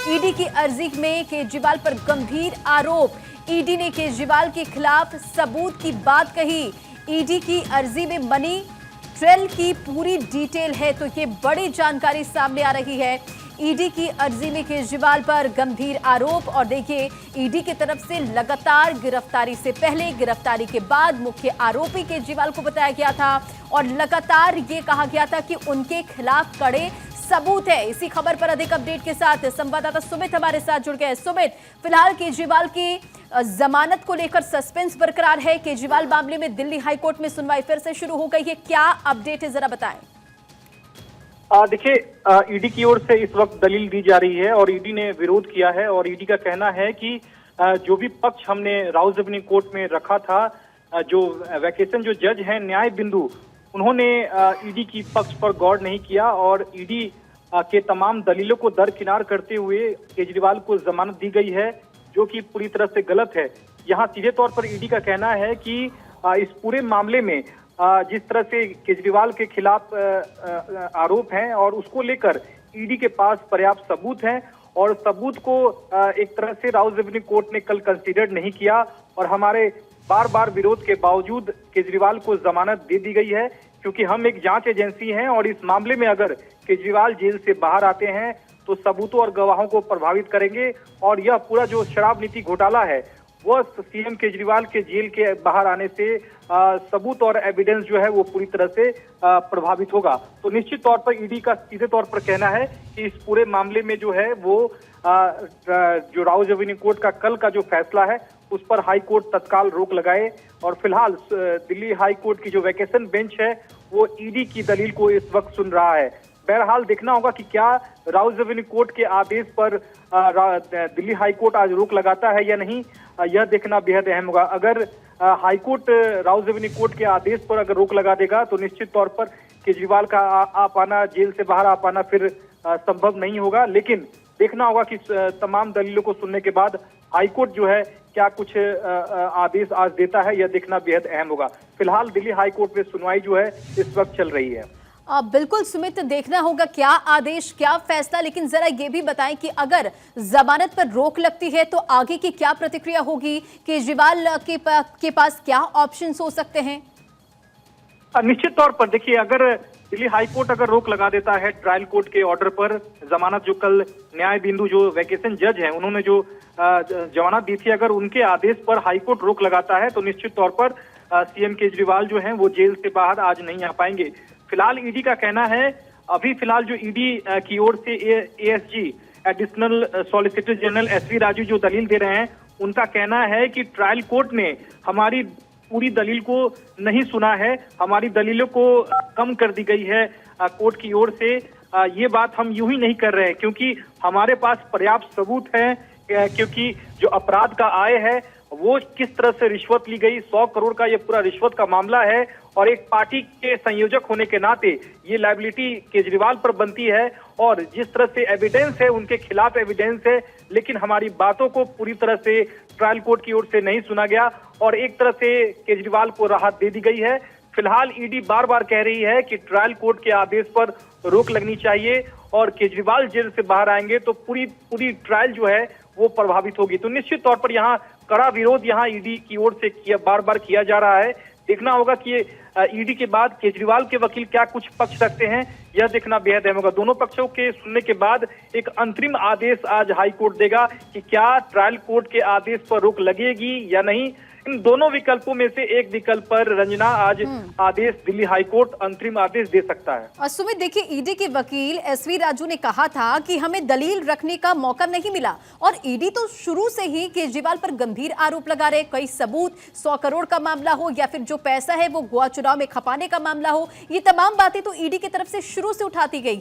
ED की अर्जी में केजरीवाल पर गंभीर आरोप। ईडी ने केजरीवाल के खिलाफ सबूत की बात कही। ईडी की अर्जी में मनी ट्रेल की पूरी डिटेल है, तो ये बड़ी जानकारी सामने आ रही है। ईडी की अर्जी में केजरीवाल पर गंभीर आरोप। और देखिए, ईडी की तरफ से लगातार गिरफ्तारी से पहले, गिरफ्तारी के बाद मुख्य आरोपी केजरीवाल को बताया गया था और लगातार ये कहा गया था कि उनके खिलाफ कड़े सबूत है। इसी खबर पर अधिक अपडेट के साथ संवाददाता सुमित हमारे साथ जुड़ गए। सुमित, फिलहाल केजरीवाल की जमानत को लेकर सस्पेंस बरकरार है। केजरीवाल मामले में दिल्ली हाईकोर्ट में सुनवाई फिर से शुरू हो गई है, क्या अपडेट है, जरा बताएं। देखिए, ईडी की ओर से इस वक्त दलील दी जा रही है और ईडी ने विरोध किया है। और ईडी का कहना है कि जो भी पक्ष हमने राउजबनी कोर्ट में रखा था, जो वैकेशन जो जज हैं न्याय बिंदु, उन्होंने ईडी की पक्ष पर गौर नहीं किया और ईडी के तमाम दलीलों को दरकिनार करते हुए केजरीवाल को जमानत दी गई है, जो कि पूरी तरह से गलत है। यहाँ सीधे तौर पर ईडी का कहना है कि इस पूरे मामले में जिस तरह से केजरीवाल के खिलाफ आरोप हैं और उसको लेकर ईडी के पास पर्याप्त सबूत हैं और सबूत को एक तरह से राउजबनी कोर्ट ने कल कंसीडर नहीं किया और हमारे बार बार विरोध के बावजूद केजरीवाल को जमानत दे दी गई है, क्योंकि हम एक जांच एजेंसी हैं और इस मामले में अगर केजरीवाल जेल से बाहर आते हैं तो सबूतों और गवाहों को प्रभावित करेंगे और यह पूरा जो शराब नीति घोटाला है वह सीएम केजरीवाल के जेल के बाहर आने से सबूत और एविडेंस जो है वो पूरी तरह से प्रभावित होगा। तो निश्चित तौर पर ईडी का सीधे तौर पर कहना है कि इस पूरे मामले में जो है वो जो राउजबनी कोर्ट का कल का जो फैसला है उस पर हाई कोर्ट तत्काल रोक लगाए। और फिलहाल दिल्ली हाई कोर्ट की जो वैकेशन बेंच है वो ईडी की दलील को इस वक्त सुन रहा है। बहरहाल देखना होगा कि क्या राउजबनी कोर्ट के आदेश पर दिल्ली हाई कोर्ट आज रोक लगाता है या नहीं, यह देखना बेहद अहम होगा। अगर हाई कोर्ट राउजबनी कोर्ट के आदेश पर अगर रोक लगा देगा तो निश्चित तौर पर केजरीवाल का आ पाना, जेल से बाहर आ पाना फिर संभव नहीं होगा। लेकिन देखना होगा कि तमाम दलीलों को सुनने के बाद हाई कोर्ट जो है क्या कुछ आदेश आज देता है, यह देखना बेहद अहम होगा। फिलहाल दिल्ली हाई कोर्ट में सुनवाई जो है इस वक्त चल रही है। बिल्कुल सुमित, देखना होगा क्या आदेश, क्या फैसला। लेकिन जरा ये भी बताएं कि अगर जमानत पर रोक लगती है तो आगे की क्या प्रतिक्रिया होगी, केजरीवाल के पास क्या ऑप्शंस हो सकते हैं? निश्चित तौर पर देखिए, अगर दिल्ली हाई कोर्ट अगर रोक लगा देता है ट्रायल कोर्ट के ऑर्डर पर, जमानत जो कल न्याय बिंदु जो वैकेशन जज हैं उन्होंने जो जमानत दी थी, अगर उनके आदेश पर हाई कोर्ट रोक लगाता है तो निश्चित तौर पर सीएम केजरीवाल जो हैं वो जेल से बाहर आज नहीं आ पाएंगे। फिलहाल ईडी का कहना है, अभी फिलहाल जो ईडी की ओर से ASG additional solicitor general SV Raju जो दलील दे रहे हैं, उनका कहना है कि ट्रायल कोर्ट ने हमारी पूरी दलील को नहीं सुना है, हमारी दलीलों को कम कर दी गई है कोर्ट की ओर से। ये बात हम यूं ही नहीं कर रहे हैं, क्योंकि हमारे पास पर्याप्त सबूत है, क्योंकि जो अपराध का आय है वो किस तरह से रिश्वत ली गई, 100 करोड़ का ये पूरा रिश्वत का मामला है और एक पार्टी के संयोजक होने के नाते ये लायबिलिटी केजरीवाल पर बनती है। और जिस तरह से एविडेंस है, उनके खिलाफ एविडेंस है, लेकिन हमारी बातों को पूरी तरह से ट्रायल कोर्ट की ओर से नहीं सुना गया और एक तरह से केजरीवाल को राहत दे दी गई है। फिलहाल ईडी बार बार कह रही है कि ट्रायल कोर्ट के आदेश पर रोक लगनी चाहिए और केजरीवाल जेल से बाहर आएंगे तो पूरी ट्रायल जो है वो प्रभावित होगी। तो निश्चित तौर पर यहाँ कड़ा विरोध यहाँ ईडी की ओर से बार बार किया जा रहा है। देखना होगा कि ईडी के बाद केजरीवाल के वकील क्या कुछ पक्ष रखते हैं, यह देखना बेहद अहम होगा। दोनों पक्षों के सुनने के बाद एक अंतरिम आदेश आज हाई कोर्ट देगा कि क्या ट्रायल कोर्ट के आदेश पर रोक लगेगी या नहीं। इन दोनों विकल्पों में से एक विकल्प पर रंजना आज आदेश दिल्ली हाई कोर्ट अंतरिम आदेश दे सकता है। और सुमित, देखिए, ईडी के वकील एसवी राजू ने कहा था कि हमें दलील रखने का मौका नहीं मिला और ईडी तो शुरू से ही केजरीवाल पर गंभीर आरोप लगा रहे, कई सबूत, 100 करोड़ का मामला हो या फिर जो पैसा है वो गोवा चुनाव में खपाने का मामला हो, ये तमाम बातें तो ईडी की तरफ से शुरू से उठाती गई।